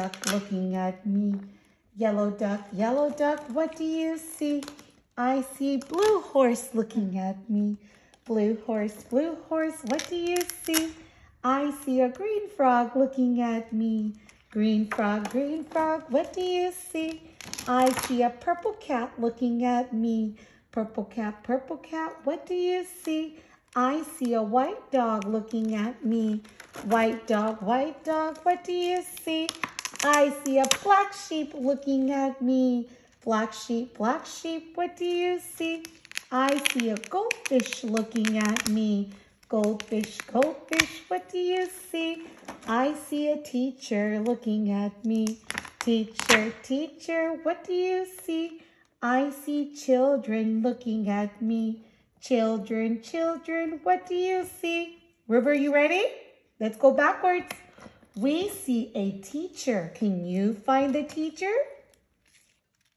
duck looking at me. Yellow duck, what do you see? I see blue horse looking at me. Blue horse, what do you see? I see a green frog looking at me. Green frog, what do you see? I see a purple cat looking at me. Purple cat, what do you see? I see a white dog looking at me. White dog, what do you see? I see a black sheep looking at me. Black sheep, what do you see? I see a goldfish looking at me. Goldfish, what do you see? I see a teacher looking at me. Teacher, what do you see? I see children looking at me. Children, what do you see? River, you ready? Let's go backwards. We see a teacher. Can you find the teacher?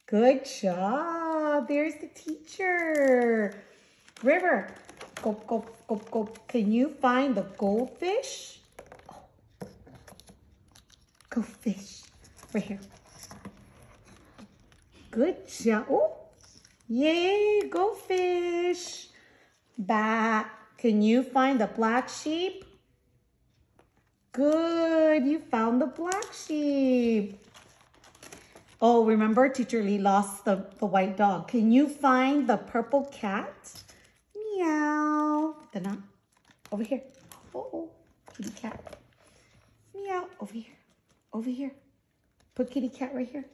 Good job. There's the teacher. River, go. Can you find the goldfish? Oh. Go fish. Right here. Good job. Oh, yay, go fish. Back. Can you find the black sheep? Good, you found the black sheep. Oh, remember Teacher Lee lost the white dog. Can you find the purple cat? Meow. Dana, over here. Oh, kitty cat. Meow, over here. Put kitty cat right here.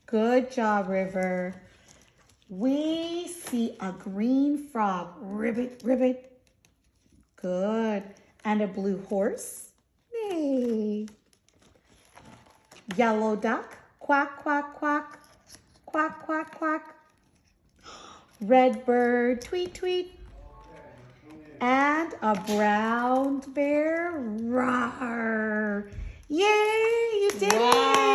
Good job, River. We see a green frog. Ribbit. Good. And a blue horse. Yay. Yellow duck. Quack. Quack. Red bird. Tweet. And a brown bear. Roar. Yay, you did it.